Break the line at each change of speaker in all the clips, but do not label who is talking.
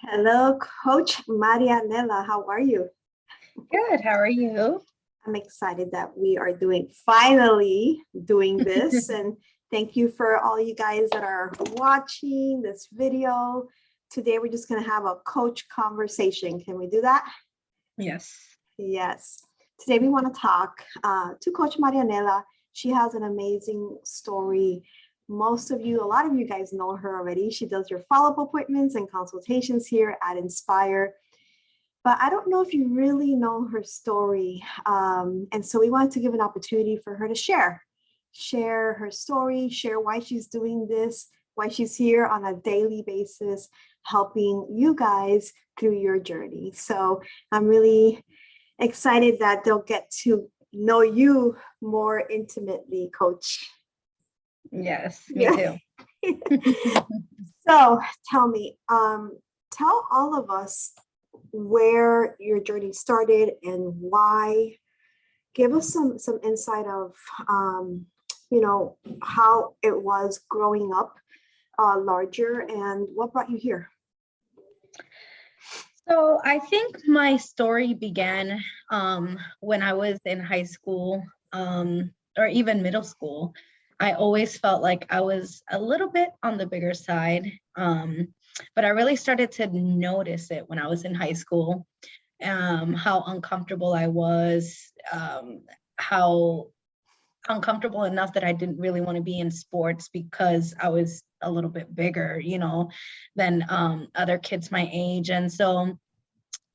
Hello, Coach Marianela. How are you?
Good. How are you?
I'm excited that we are finally doing this. And thank you for all you guys that are watching this video. Today, we're just going to have a coach conversation. Can we do that?
Yes.
Yes. Today, we want to talk to Coach Marianela. She has an amazing story. A lot of you guys know her already. She does your follow-up appointments and consultations here at Inspire. But I don't know if you really know her story. And so we wanted to give an opportunity for her to share her story, share why she's doing this, why she's here on a daily basis, helping you guys through your journey. So I'm really excited that they'll get to know you more intimately, Coach.
Yes, me too.
So tell me, tell all of us where your journey started and why. Give us some insight of how it was growing up larger and what brought you here.
So I think my story began when I was in high school or even middle school. I always felt like I was a little bit on the bigger side, but I really started to notice it when I was in high school, how uncomfortable I was, how uncomfortable enough that I didn't really want to be in sports because I was a little bit bigger, than other kids my age. And so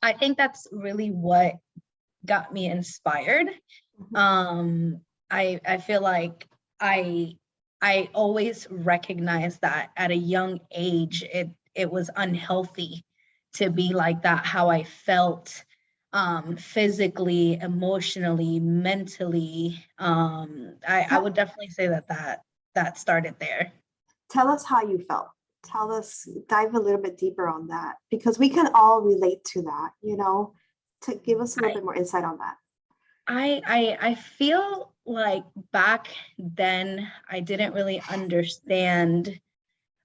I think that's really what got me inspired. I feel like I always recognized that at a young age, it was unhealthy to be like that, how I felt physically, emotionally, mentally. I would definitely say that started there.
Tell us how you felt. Tell us, dive a little bit deeper on that, because we can all relate to that, to give us a little bit more insight on that.
I feel like back then I didn't really understand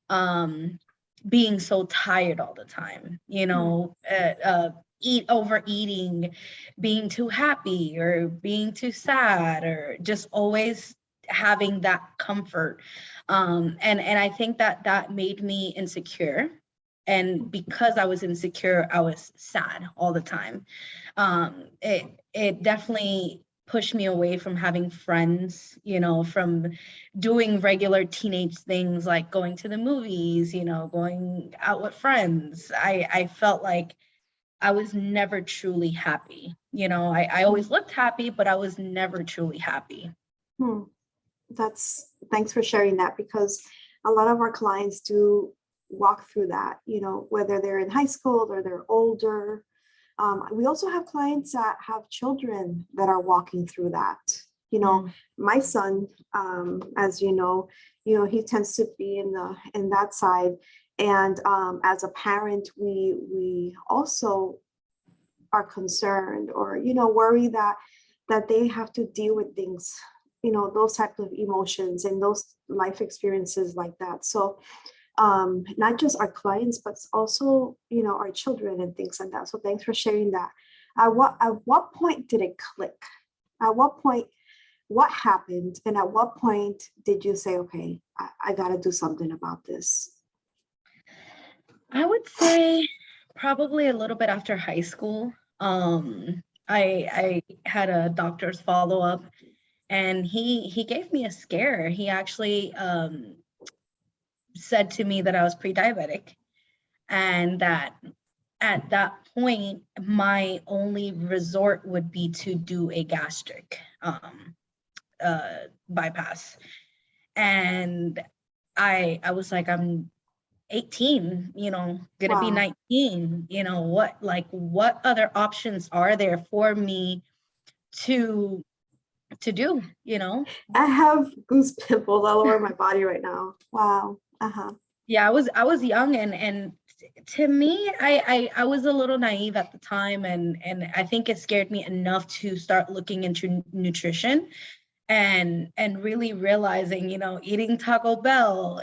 being so tired all the time, overeating, being too happy or being too sad, or just always having that comfort. And I think that made me insecure. And because I was insecure, I was sad all the time. It definitely pushed me away from having friends, from doing regular teenage things like going to the movies, going out with friends. I felt like I was never truly happy. I always looked happy, but I was never truly happy.
Thanks for sharing that, because a lot of our clients do walk through that, whether they're in high school or they're older. We also have clients that have children that are walking through that. My son, as he tends to be in that side. And as a parent, we also are concerned or, worry that they have to deal with things, those types of emotions and those life experiences like that. So not just our clients, but also, our children and things like that. So thanks for sharing that. At what point did it click? At what point, what happened? And at what point did you say, okay, I got to do something about this?
I would say probably a little bit after high school. I had a doctor's follow-up, and he gave me a scare. He actually said to me that I was pre-diabetic, and that at that point, my only resort would be to do a gastric bypass. And I was like, I'm 18, gonna be 19, what other options are there for me to do,
I have goose pimples all over my body right now. Wow.
Yeah, I was young, and to me, I was a little naive at the time, and I think it scared me enough to start looking into nutrition. and really realizing, eating Taco Bell,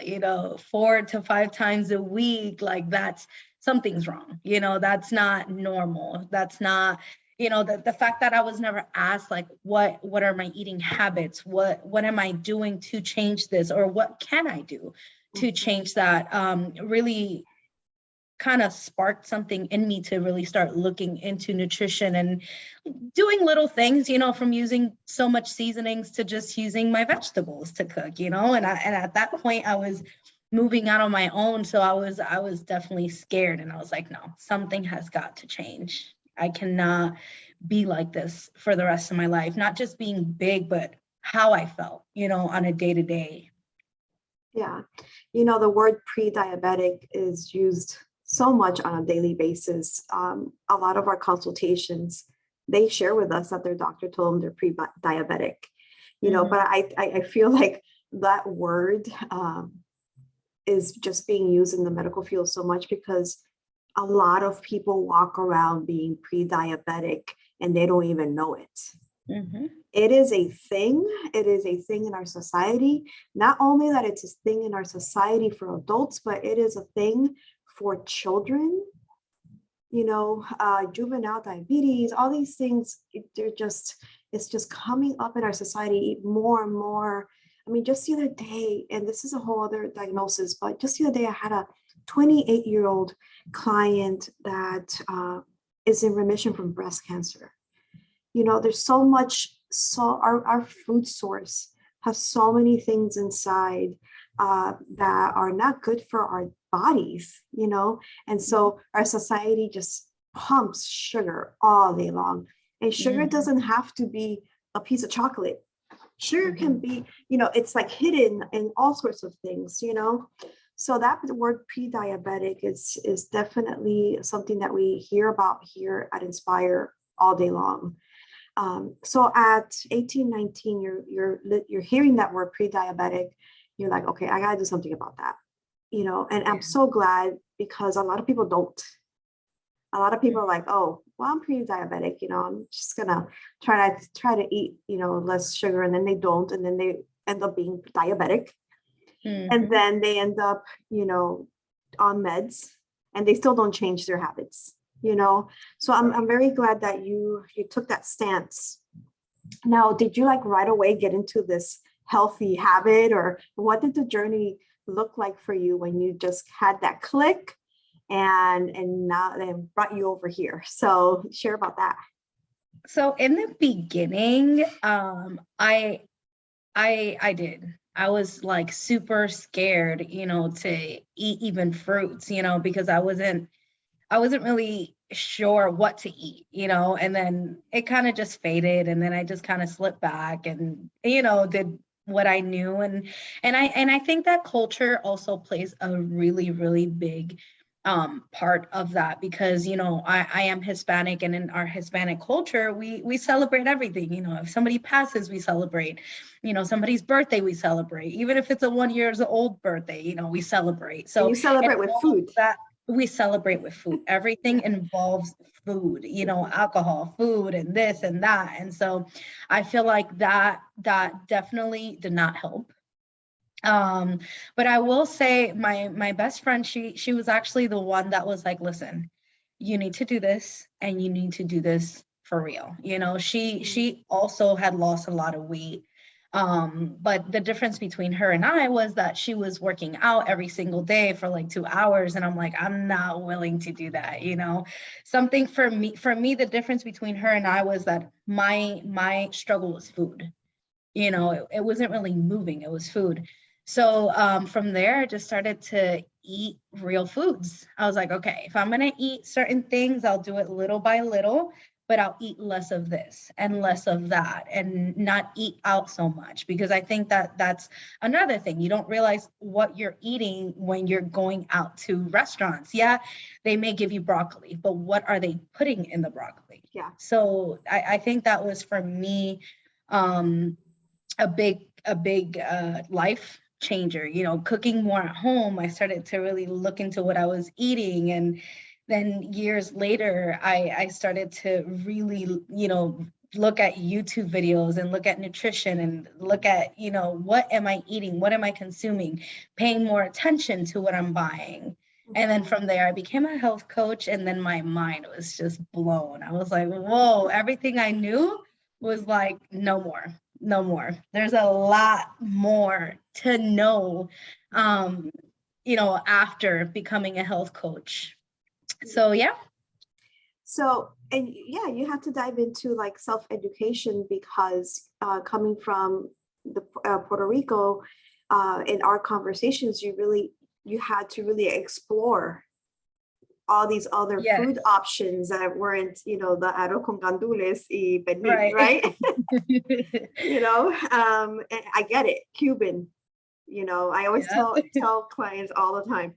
4 to 5 times a week, like that's something's wrong. That's not normal. That's not, the fact that I was never asked, like, what are my eating habits? What am I doing to change this? Or what can I do to change that? Really kind of sparked something in me to really start looking into nutrition and doing little things, from using so much seasonings to just using my vegetables to cook, and at that point I was moving out on my own. So I was definitely scared, and I was like, no, something has got to change. I cannot be like this for the rest of my life, not just being big, but how I felt, on a day-to-day.
Yeah. The word pre-diabetic is used so much on a daily basis. A lot of our consultations, they share with us that their doctor told them they're pre-diabetic, but I feel like that word is just being used in the medical field so much because a lot of people walk around being pre-diabetic and they don't even know it. It is a thing. It is a thing in our society. Not only that it's a thing in our society for adults, but it is a thing for children, juvenile diabetes, all these things, it's just coming up in our society more and more. I mean, just the other day, and this is a whole other diagnosis, but just the other day I had a 28-year-old client that is in remission from breast cancer. There's so much, so our food source has so many things inside that are not good for our bodies, and so our society just pumps sugar all day long. And sugar doesn't have to be a piece of chocolate. Sugar can be, it's like hidden in all sorts of things, So that word pre-diabetic is definitely something that we hear about here at Inspire all day long. So at 18, 19, you're hearing that word pre-diabetic. You're like, okay, I gotta do something about that, and I'm so glad because a lot of people don't. A lot of people are like, oh, well, I'm pre-diabetic, I'm just gonna try to eat, less sugar, and then they don't, and then they end up being diabetic. And then they end up, on meds, and they still don't change their habits, So I'm very glad that you took that stance. Now, did you like right away get into this healthy habit, or what did the journey look like for you when you just had that click and now they brought you over here? So share about that.
So in the beginning, I did. I was like super scared, to eat even fruits, because I wasn't really sure what to eat, and then it kind of just faded, and then I just kind of slipped back and, did what I knew. And I think that culture also plays a really, really big part of that, because, I am Hispanic, and in our Hispanic culture, we celebrate everything. If somebody passes, we celebrate, somebody's birthday, we celebrate, even if it's a 1 year old birthday, we celebrate. So
and you celebrate with food.
That we celebrate with food. Everything involves food, alcohol, food, and this and that. And so I feel like that definitely did not help. But I will say my best friend, she was actually the one that was like, listen, you need to do this, and you need to do this for real. She also had lost a lot of weight. But the difference between her and I was that she was working out every single day for like 2 hours. And I'm like, I'm not willing to do that. Something for me, the difference between her and I was that my struggle was food. It wasn't really moving, it was food. So from there, I just started to eat real foods. I was like, okay, if I'm going to eat certain things, I'll do it little by little, but I'll eat less of this and less of that, and not eat out so much, because I think that that's another thing. You don't realize what you're eating when you're going out to restaurants. Yeah, they may give you broccoli, but what are they putting in the broccoli?
Yeah.
So I think that was for me a big life changer. Cooking more at home, I started to really look into what I was eating, and then years later, I started to really, look at YouTube videos and look at nutrition and look at, what am I eating? What am I consuming? Paying more attention to what I'm buying. And then from there, I became a health coach, and then my mind was just blown. I was like, whoa, everything I knew was like, no more, no more. There's a lot more to know, after becoming a health coach. So, yeah.
So, and yeah, you have to dive into like self-education because coming from the Puerto Rico, in our conversations, you had to really explore all these other
Yes.
food options that weren't, the arroz con gandules y pernil,
Right.
right? And I get it, Cuban, I always tell clients all the time,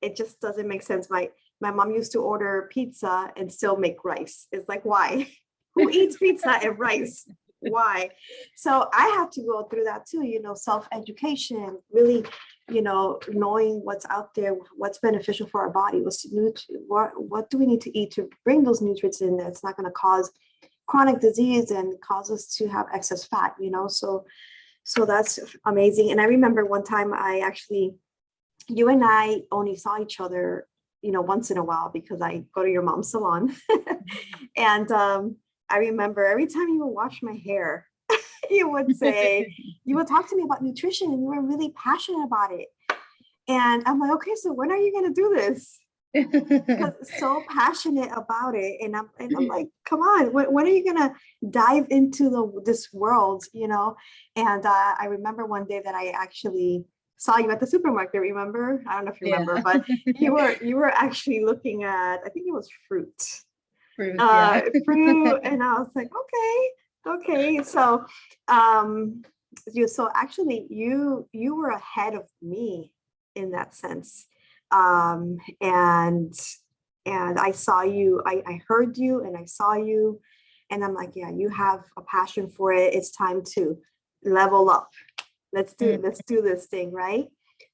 it just doesn't make sense. My mom used to order pizza and still make rice. It's like, why? Who eats pizza and rice? Why? So I have to go through that too, self-education, really, knowing what's out there, what's beneficial for our body, what do we need to eat to bring those nutrients in that's not going to cause chronic disease and cause us to have excess fat, so that's amazing. And I remember one time you and I only saw each other, once in a while because I go to your mom's salon. And I remember every time you would wash my hair, you would talk to me about nutrition and you were really passionate about it. And I'm like, okay, so when are you going to do this? Because so passionate about it. And I'm like, come on, when are you going to dive into this world, And I remember one day that I actually saw you at the supermarket, remember? I don't know if you remember, but you were actually looking at, I think it was fruit.
Fruit,
And I was like, okay. So actually you were ahead of me in that sense. And I saw you, I heard you and I saw you, and I'm like, yeah, you have a passion for it. It's time to level up. Let's do this thing, right?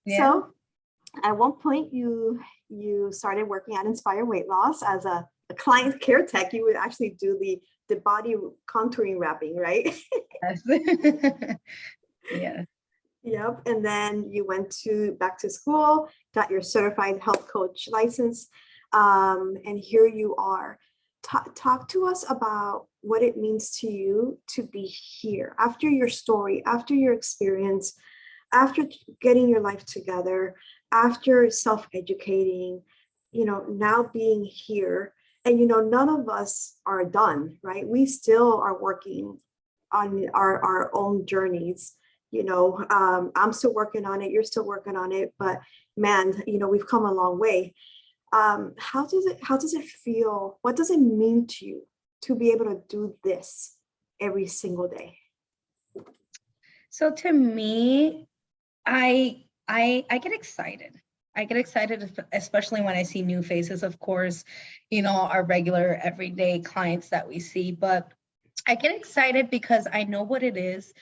Yeah. So at one point you started working at Inspire Weight Loss as a client care tech. You would actually do the body contouring wrapping, right?
Yes. Yeah.
Yep. And then you went back to school, got your certified health coach license, and here you are. Talk to us about what it means to you to be here after your story, after your experience, after getting your life together, after self-educating, now being here. And, none of us are done, right? We still are working on our own journeys. I'm still working on it. You're still working on it. But man, we've come a long way. How does it feel? What does it mean to you to be able to do this every single day?
So to me, I get excited. I get excited, especially when I see new faces, of course, our regular everyday clients that we see. But I get excited because I know what it is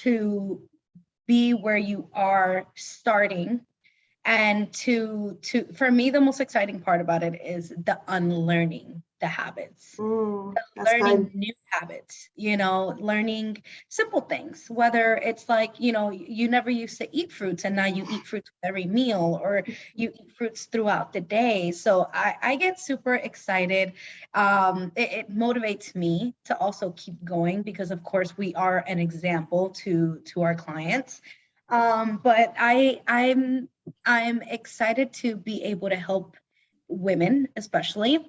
to be where you are starting. And for me, the most exciting part about it is the unlearning the habits, learning new habits, learning simple things, whether it's like, you never used to eat fruits and now you eat fruits with every meal, or you eat fruits throughout the day. So I get super excited. It motivates me to also keep going because of course we are an example to our clients. But I'm excited to be able to help women, especially,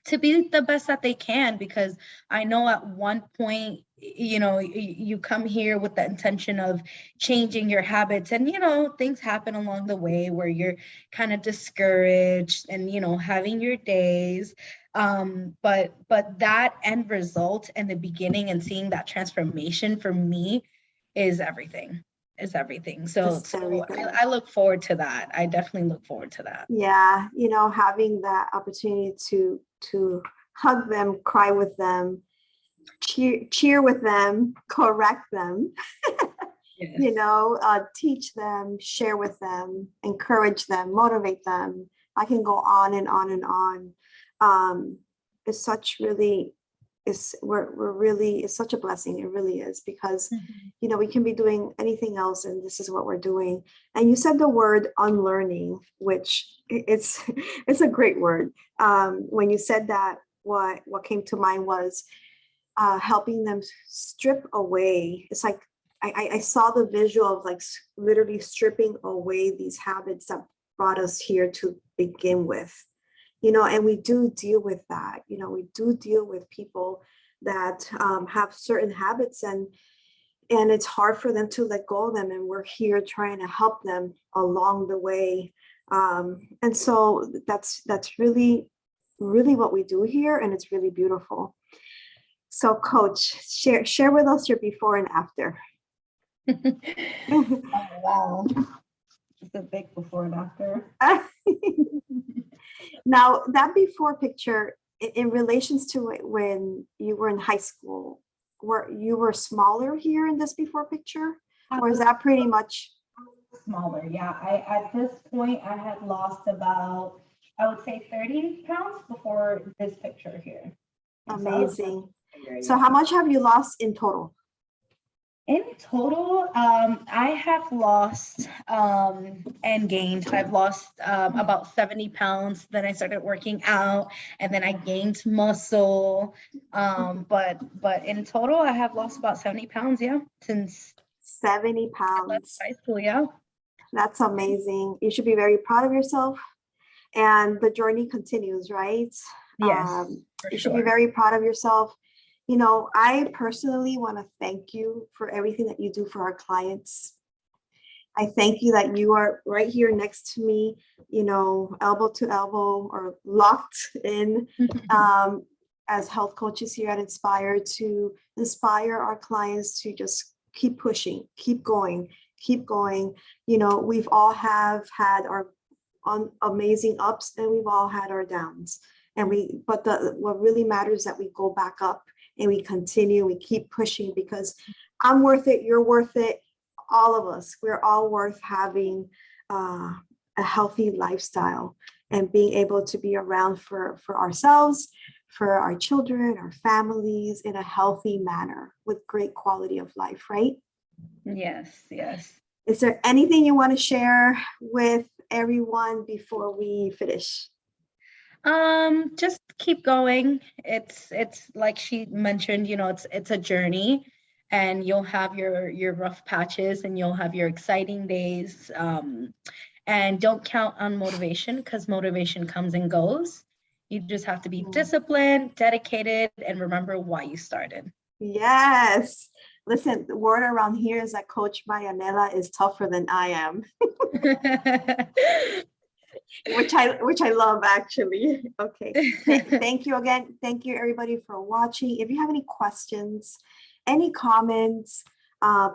to be the best that they can, because I know at one point, you come here with the intention of changing your habits, and, things happen along the way where you're kind of discouraged and, having your days. But that end result in the beginning and seeing that transformation for me is everything. So everything. I look forward to that. I definitely look forward to that.
Yeah. Having that opportunity to hug them, cry with them, cheer with them, correct them, yes. Teach them, share with them, encourage them, motivate them. I can go on and on and on. It's such really we're really, it's such a blessing. It really is, because you know, we can be doing anything else, and this is what we're doing. And you said the word unlearning, which it's it's a great word. When you said that, what came to mind was helping them strip away. It's like I saw the visual of like literally stripping away these habits that brought us here to begin with. You know, and we do deal with that. You know, we do deal with people that have certain habits, and it's hard for them to let go of them. And we're here trying to help them along the way. And so that's really, really what we do here, and it's really beautiful. So, Coach, share with us your before and after.
Oh, wow. It's a big before and after.
Now, that before picture, in relations to when you were in high school, you were smaller here in this before picture, or is that pretty much
Smaller? Yeah, I at this point I had lost about, I would say, 30 pounds before this picture here. And so I was
amazing?
bigger,
So
yeah.
how much have you lost in total?
In total, I have lost and gained. I've lost about 70 pounds. Then I started working out, and then I gained muscle. But in total, I have lost about 70 pounds. Yeah, since
70
I left
pounds.
high school. Yeah.
That's amazing. You should be very proud of yourself. And the journey continues, right?
Yes, for
You should be
sure.
very proud of yourself. You know, I personally want to thank you for everything that you do for our clients. I thank you that you are right here next to me, you know, elbow to elbow or locked in as health coaches here at Inspire, to inspire our clients to just keep pushing, keep going, keep going. You know, we've all have had our amazing ups, and we've all had our downs. And what really matters is that we go back up and we continue, we keep pushing, because I'm worth it, you're worth it. All of us, we're all worth having a healthy lifestyle and being able to be around for ourselves, for our children, our families, in a healthy manner with great quality of life, right?
Yes, yes.
Is there anything you want to share with everyone before we finish?
Just keep going. It's like she mentioned, you know, it's a journey, and you'll have your rough patches, and you'll have your exciting days. And don't count on motivation, because motivation comes and goes. You just have to be disciplined, dedicated, and remember why you started.
Yes. Listen, the word around here is that Coach Marianela is tougher than I am. which I love, actually. Okay. Thank you again. Thank you, everybody, for watching. If you have any questions, any comments,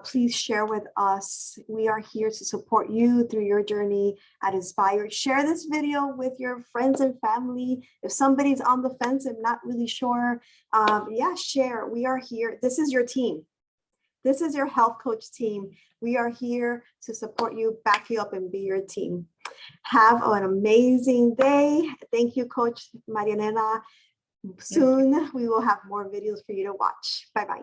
please share with us. We are here to support you through your journey at Inspire. Share this video with your friends and family. If somebody's on the fence and not really sure, yeah, share. We are here. This is your team. This is your health coach team. We are here to support you, back you up, and be your team. Have an amazing day. Thank you, Coach Marianela. Soon we will have more videos for you to watch. Bye-bye.